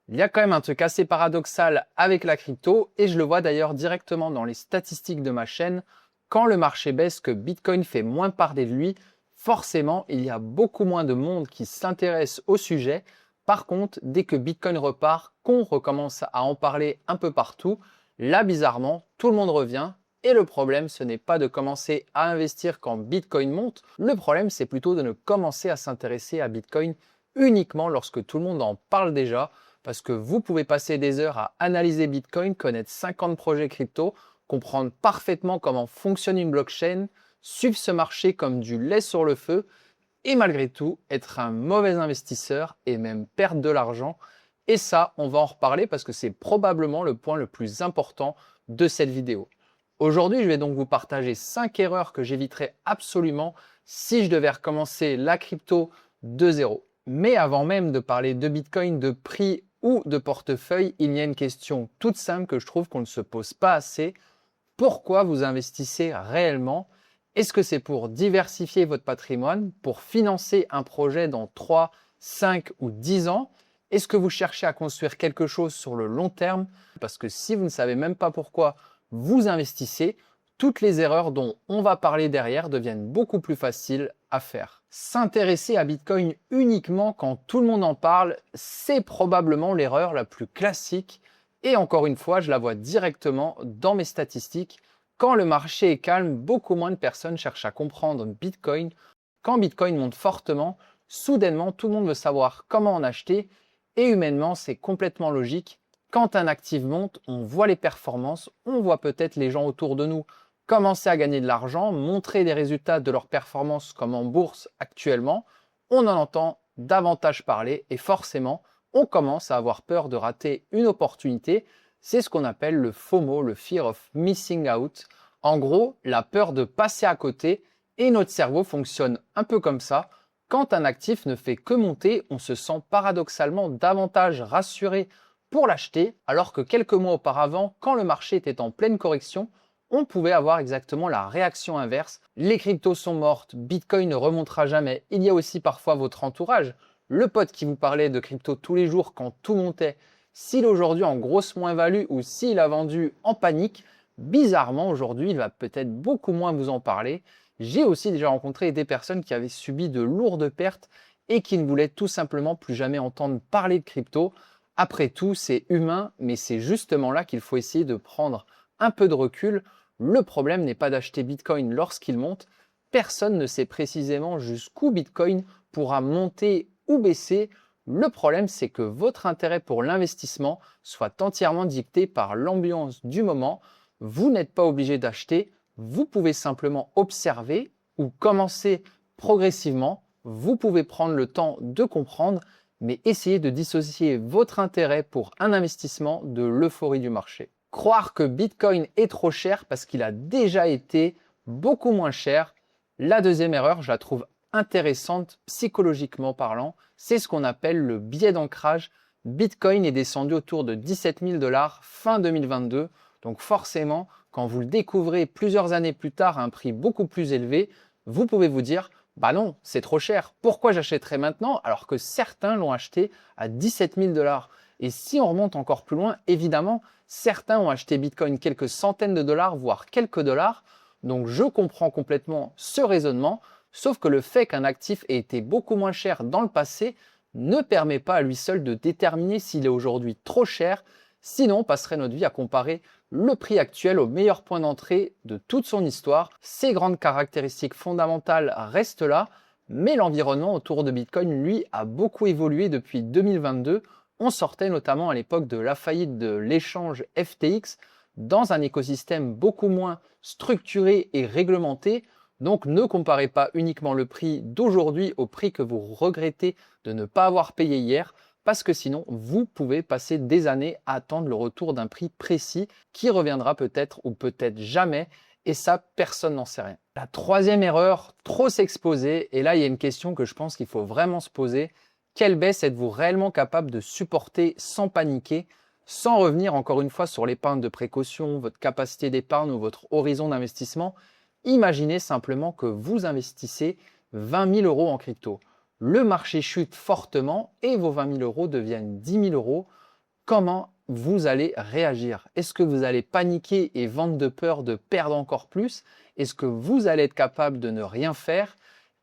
Il y a quand même un truc assez paradoxal avec la crypto et je le vois d'ailleurs directement dans les statistiques de ma chaîne. Quand le marché baisse, que Bitcoin fait moins parler de lui, forcément il y a beaucoup moins de monde qui s'intéresse au sujet. Par contre, dès que Bitcoin repart, qu'on recommence à en parler un peu partout, là bizarrement, tout le monde revient. Et le problème, ce n'est pas de commencer à investir quand Bitcoin monte, le problème c'est plutôt de ne commencer à s'intéresser à Bitcoin uniquement lorsque tout le monde en parle déjà, parce que vous pouvez passer des heures à analyser Bitcoin, connaître 50 projets crypto, comprendre parfaitement comment fonctionne une blockchain, suivre ce marché comme du lait sur le feu, et malgré tout, être un mauvais investisseur et même perdre de l'argent. Et ça, on va en reparler parce que c'est probablement le point le plus important de cette vidéo. Aujourd'hui, je vais donc vous partager 5 erreurs que j'éviterai absolument si je devais recommencer la crypto de zéro. Mais avant même de parler de Bitcoin, de prix ou de portefeuille, il y a une question toute simple que je trouve qu'on ne se pose pas assez. Pourquoi vous investissez réellement? Est-ce que c'est pour diversifier votre patrimoine, pour financer un projet dans 3, 5 ou 10 ans? Est-ce que vous cherchez à construire quelque chose sur le long terme? Parce que si vous ne savez même pas pourquoi vous investissez, toutes les erreurs dont on va parler derrière deviennent beaucoup plus faciles à faire. S'intéresser à Bitcoin uniquement quand tout le monde en parle, c'est probablement l'erreur la plus classique. Et encore une fois, je la vois directement dans mes statistiques. Quand le marché est calme, beaucoup moins de personnes cherchent à comprendre Bitcoin. Quand Bitcoin monte fortement, soudainement, tout le monde veut savoir comment en acheter. Et humainement, c'est complètement logique. Quand un actif monte, on voit les performances, on voit peut-être les gens autour de nous commencer à gagner de l'argent, montrer des résultats de leurs performances comme en bourse actuellement. On en entend davantage parler et forcément, on commence à avoir peur de rater une opportunité. C'est ce qu'on appelle le FOMO, le Fear of Missing Out. En gros, la peur de passer à côté, et notre cerveau fonctionne un peu comme ça. Quand un actif ne fait que monter, on se sent paradoxalement davantage rassuré pour l'acheter, alors que quelques mois auparavant, quand le marché était en pleine correction, on pouvait avoir exactement la réaction inverse. Les cryptos sont mortes, Bitcoin ne remontera jamais. Il y a aussi parfois votre entourage, le pote qui vous parlait de crypto tous les jours quand tout montait. S'il est aujourd'hui en grosse moins-value ou s'il a vendu en panique, bizarrement aujourd'hui il va peut-être beaucoup moins vous en parler. J'ai aussi déjà rencontré des personnes qui avaient subi de lourdes pertes et qui ne voulaient tout simplement plus jamais entendre parler de crypto. Après tout, c'est humain, mais c'est justement là qu'il faut essayer de prendre un peu de recul. Le problème n'est pas d'acheter Bitcoin lorsqu'il monte. Personne ne sait précisément jusqu'où Bitcoin pourra monter ou baisser. Le problème, c'est que votre intérêt pour l'investissement soit entièrement dicté par l'ambiance du moment. Vous n'êtes pas obligé d'acheter. Vous pouvez simplement observer ou commencer progressivement. Vous pouvez prendre le temps de comprendre, mais essayez de dissocier votre intérêt pour un investissement de l'euphorie du marché. Croire que Bitcoin est trop cher parce qu'il a déjà été beaucoup moins cher. La deuxième erreur, je la trouve intéressante psychologiquement parlant, c'est ce qu'on appelle le biais d'ancrage. Bitcoin est descendu autour de 17 000 $ fin 2022. Donc forcément, quand vous le découvrez plusieurs années plus tard à un prix beaucoup plus élevé, vous pouvez vous dire « Bah non, c'est trop cher. Pourquoi j'achèterais maintenant alors que certains l'ont acheté à 17 000 $. Et si on remonte encore plus loin, évidemment, certains ont acheté Bitcoin quelques centaines de dollars, voire quelques dollars. Donc je comprends complètement ce raisonnement, sauf que le fait qu'un actif ait été beaucoup moins cher dans le passé ne permet pas à lui seul de déterminer s'il est aujourd'hui trop cher. Sinon, on passerait notre vie à comparer le prix actuel au meilleur point d'entrée de toute son histoire. Ces grandes caractéristiques fondamentales restent là, mais l'environnement autour de Bitcoin, lui, a beaucoup évolué depuis 2022. On sortait notamment à l'époque de la faillite de l'échange FTX dans un écosystème beaucoup moins structuré et réglementé. Donc ne comparez pas uniquement le prix d'aujourd'hui au prix que vous regrettez de ne pas avoir payé hier, parce que sinon vous pouvez passer des années à attendre le retour d'un prix précis qui reviendra peut-être ou peut-être jamais, et ça personne n'en sait rien. La troisième erreur, trop s'exposer, et là il y a une question que je pense qu'il faut vraiment se poser. Quelle baisse êtes-vous réellement capable de supporter sans paniquer, sans revenir encore une fois sur l'épargne de précaution, votre capacité d'épargne ou votre horizon d'investissement? Imaginez simplement que vous investissez 20 000 € en crypto. Le marché chute fortement et vos 20 000 € deviennent 10 000 €. comment vous allez réagir? Est-ce que vous allez paniquer et vendre de peur de perdre encore plus? Est-ce que vous allez être capable de ne rien faire?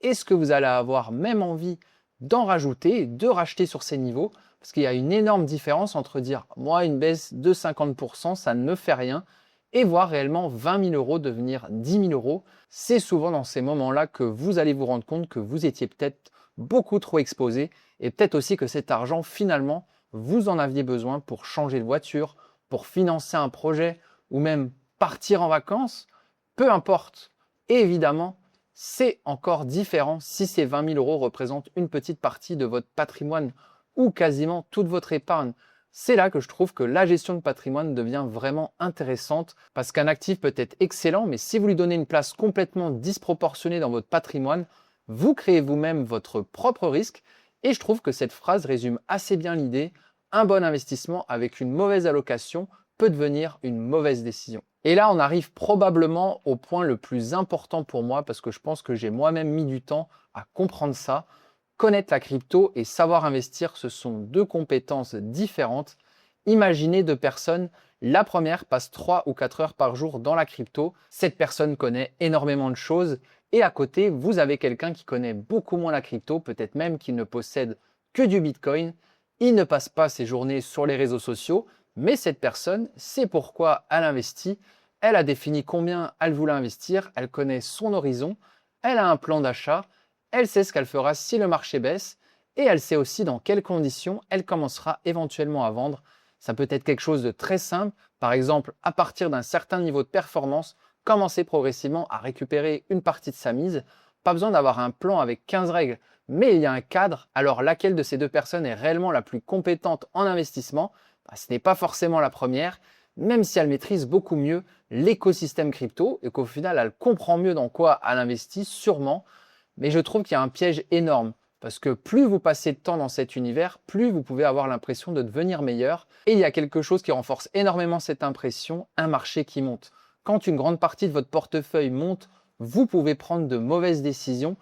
Est-ce que vous allez avoir même envie d'en rajouter, de racheter sur ces niveaux? Parce qu'il y a une énorme différence entre dire moi une baisse de 50%, ça ne me fait rien, et voir réellement 20 000 euros devenir 10 000 euros. C'est souvent dans ces moments-là que vous allez vous rendre compte que vous étiez peut-être beaucoup trop exposé et peut-être aussi que cet argent finalement vous en aviez besoin pour changer de voiture, pour financer un projet ou même partir en vacances, peu importe. Et évidemment, c'est encore différent si ces 20 000 euros représentent une petite partie de votre patrimoine ou quasiment toute votre épargne. C'est là que je trouve que la gestion de patrimoine devient vraiment intéressante parce qu'un actif peut être excellent, mais si vous lui donnez une place complètement disproportionnée dans votre patrimoine, vous créez vous-même votre propre risque. Et je trouve que cette phrase résume assez bien l'idée. Un bon investissement avec une mauvaise allocation peut devenir une mauvaise décision. Et là, on arrive probablement au point le plus important pour moi parce que je pense que j'ai moi-même mis du temps à comprendre ça. Connaître la crypto et savoir investir, ce sont deux compétences différentes. Imaginez deux personnes. La première passe 3 ou 4 heures par jour dans la crypto. Cette personne connaît énormément de choses. Et à côté, vous avez quelqu'un qui connaît beaucoup moins la crypto, peut-être même qu'il ne possède que du Bitcoin. Il ne passe pas ses journées sur les réseaux sociaux, mais cette personne sait pourquoi elle investit. Elle a défini combien elle voulait investir, elle connaît son horizon, elle a un plan d'achat, elle sait ce qu'elle fera si le marché baisse et elle sait aussi dans quelles conditions elle commencera éventuellement à vendre. Ça peut être quelque chose de très simple, par exemple à partir d'un certain niveau de performance, commencer progressivement à récupérer une partie de sa mise. Pas besoin d'avoir un plan avec 15 règles, mais il y a un cadre. Alors laquelle de ces deux personnes est réellement la plus compétente en investissement? Ce n'est pas forcément la première, même si elle maîtrise beaucoup mieux l'écosystème crypto et qu'au final elle comprend mieux dans quoi elle investit sûrement. Mais je trouve qu'il y a un piège énorme parce que plus vous passez de temps dans cet univers, plus vous pouvez avoir l'impression de devenir meilleur. Et il y a quelque chose qui renforce énormément cette impression, un marché qui monte. Quand une grande partie de votre portefeuille monte, vous pouvez prendre de mauvaises décisions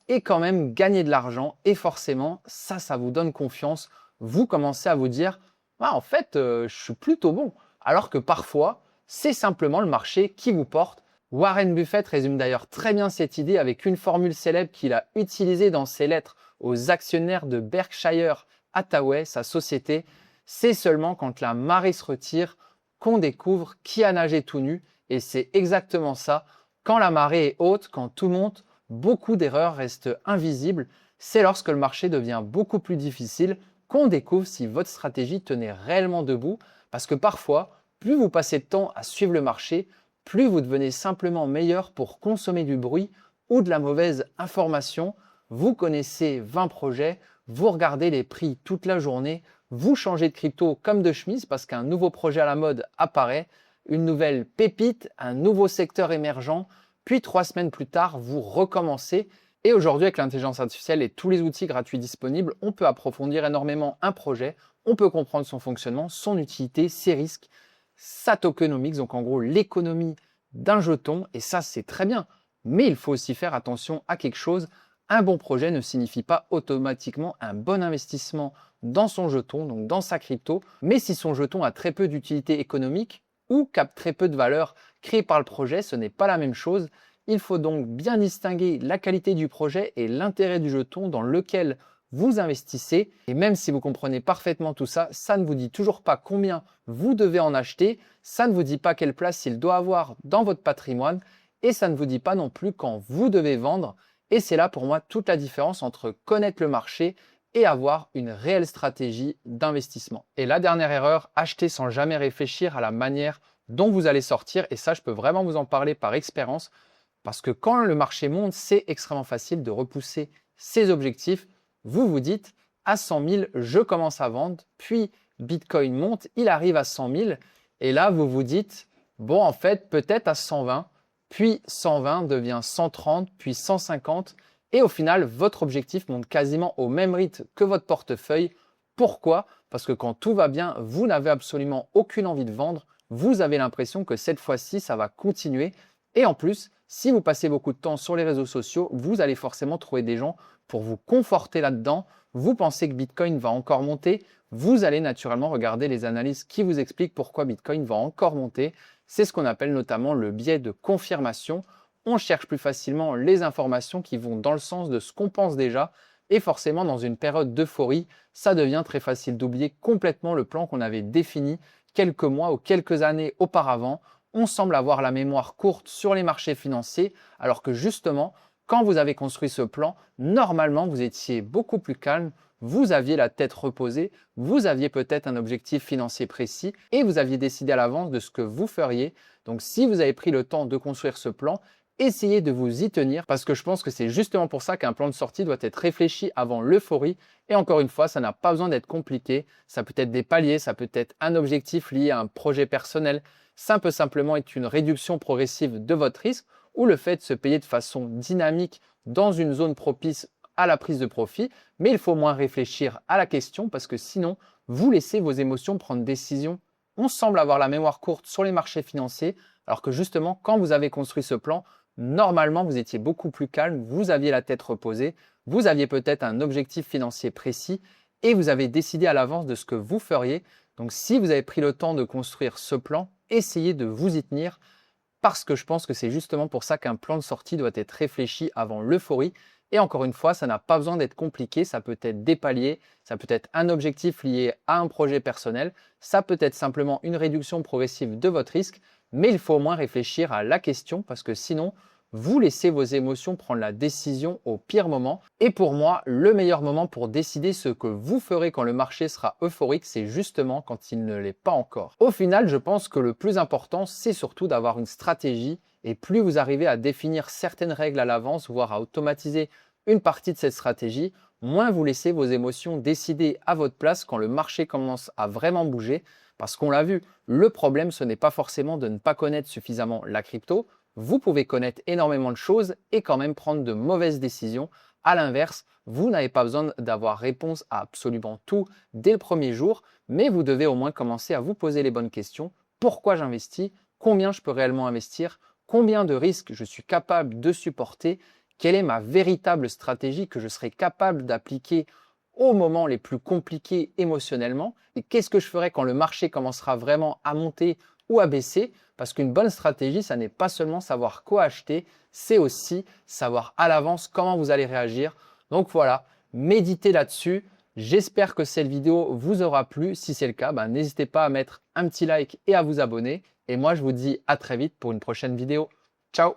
et quand même gagner de l'argent. Et forcément, ça vous donne confiance. Vous commencez à vous dire ah, en fait, je suis plutôt bon. Alors que parfois, c'est simplement le marché qui vous porte. Warren Buffett résume d'ailleurs très bien cette idée avec une formule célèbre qu'il a utilisée dans ses lettres aux actionnaires de Berkshire Hathaway, sa société. C'est seulement quand la marée se retire qu'on découvre qui a nagé tout nu. Et c'est exactement ça. Quand la marée est haute, quand tout monte, beaucoup d'erreurs restent invisibles. C'est lorsque le marché devient beaucoup plus difficile qu'on découvre si votre stratégie tenait réellement debout. Parce que parfois, plus vous passez de temps à suivre le marché, plus vous devenez simplement meilleur pour consommer du bruit ou de la mauvaise information. Vous connaissez 20 projets, vous regardez les prix toute la journée, vous changez de crypto comme de chemise parce qu'un nouveau projet à la mode apparaît, une nouvelle pépite, un nouveau secteur émergent, puis 3 semaines plus tard, vous recommencez. Et aujourd'hui, avec l'intelligence artificielle et tous les outils gratuits disponibles, on peut approfondir énormément un projet, on peut comprendre son fonctionnement, son utilité, ses risques, sa tokenomics, donc en gros l'économie d'un jeton, et ça c'est très bien. Mais il faut aussi faire attention à quelque chose, un bon projet ne signifie pas automatiquement un bon investissement dans son jeton, donc dans sa crypto, mais si son jeton a très peu d'utilité économique ou capte très peu de valeur créée par le projet, ce n'est pas la même chose. Il faut donc bien distinguer la qualité du projet et l'intérêt du jeton dans lequel vous investissez. Et même si vous comprenez parfaitement tout ça, ça ne vous dit toujours pas combien vous devez en acheter, ça ne vous dit pas quelle place il doit avoir dans votre patrimoine et ça ne vous dit pas non plus quand vous devez vendre. Et c'est là pour moi toute la différence entre connaître le marché et avoir une réelle stratégie d'investissement. Et la dernière erreur, acheter sans jamais réfléchir à la manière dont vous allez sortir. Et ça, je peux vraiment vous en parler par expérience. Parce que quand le marché monte, c'est extrêmement facile de repousser ses objectifs. Vous vous dites, à 100 000, je commence à vendre, puis Bitcoin monte, il arrive à 100 000, et là, vous vous dites, bon, en fait, peut-être à 120, puis 120 devient 130, puis 150, et au final, votre objectif monte quasiment au même rythme que votre portefeuille. Pourquoi? Parce que quand tout va bien, vous n'avez absolument aucune envie de vendre, vous avez l'impression que cette fois-ci, ça va continuer, et en plus, si vous passez beaucoup de temps sur les réseaux sociaux, vous allez forcément trouver des gens pour vous conforter là-dedans. Vous pensez que Bitcoin va encore monter, vous allez naturellement regarder les analyses qui vous expliquent pourquoi Bitcoin va encore monter. C'est ce qu'on appelle notamment le biais de confirmation. On cherche plus facilement les informations qui vont dans le sens de ce qu'on pense déjà. Et forcément, dans une période d'euphorie, ça devient très facile d'oublier complètement le plan qu'on avait défini quelques mois ou quelques années auparavant. On semble avoir la mémoire courte sur les marchés financiers, alors que justement, quand vous avez construit ce plan, normalement, vous étiez beaucoup plus calme, vous aviez la tête reposée, vous aviez peut-être un objectif financier précis et vous aviez décidé à l'avance de ce que vous feriez. Donc, si vous avez pris le temps de construire ce plan, essayez de vous y tenir parce que je pense que c'est justement pour ça qu'un plan de sortie doit être réfléchi avant l'euphorie. Et encore une fois, ça n'a pas besoin d'être compliqué. Ça peut être des paliers, ça peut être un objectif lié à un projet personnel. Ça peut simplement être une réduction progressive de votre risque ou le fait de se payer de façon dynamique dans une zone propice à la prise de profit. Mais il faut moins réfléchir à la question parce que sinon, vous laissez vos émotions prendre décision. On semble avoir la mémoire courte sur les marchés financiers alors que justement, quand vous avez construit ce plan, normalement, vous étiez beaucoup plus calme, vous aviez la tête reposée, vous aviez peut-être un objectif financier précis et vous avez décidé à l'avance de ce que vous feriez. Donc, si vous avez pris le temps de construire ce plan, essayez de vous y tenir parce que je pense que c'est justement pour ça qu'un plan de sortie doit être réfléchi avant l'euphorie. Et encore une fois, ça n'a pas besoin d'être compliqué, ça peut être des paliers, ça peut être un objectif lié à un projet personnel, ça peut être simplement une réduction progressive de votre risque, mais il faut au moins réfléchir à la question parce que sinon, vous laissez vos émotions prendre la décision au pire moment. Et pour moi, le meilleur moment pour décider ce que vous ferez quand le marché sera euphorique, c'est justement quand il ne l'est pas encore. Au final, je pense que le plus important, c'est surtout d'avoir une stratégie. Et plus vous arrivez à définir certaines règles à l'avance, voire à automatiser une partie de cette stratégie, moins vous laissez vos émotions décider à votre place quand le marché commence à vraiment bouger. Parce qu'on l'a vu, le problème, ce n'est pas forcément de ne pas connaître suffisamment la crypto. Vous pouvez connaître énormément de choses et quand même prendre de mauvaises décisions. À l'inverse, vous n'avez pas besoin d'avoir réponse à absolument tout dès le premier jour, mais vous devez au moins commencer à vous poser les bonnes questions. Pourquoi j'investis? Combien je peux réellement investir? Combien de risques je suis capable de supporter? Quelle est ma véritable stratégie que je serai capable d'appliquer aux moments les plus compliqués émotionnellement? Et qu'est-ce que je ferai quand le marché commencera vraiment à monter ou à baisser? Parce qu'une bonne stratégie, ça n'est pas seulement savoir quoi acheter, c'est aussi savoir à l'avance comment vous allez réagir. Donc voilà, méditez là-dessus. J'espère que cette vidéo vous aura plu. Si c'est le cas, n'hésitez pas à mettre un petit like et à vous abonner. Et moi, je vous dis à très vite pour une prochaine vidéo. Ciao!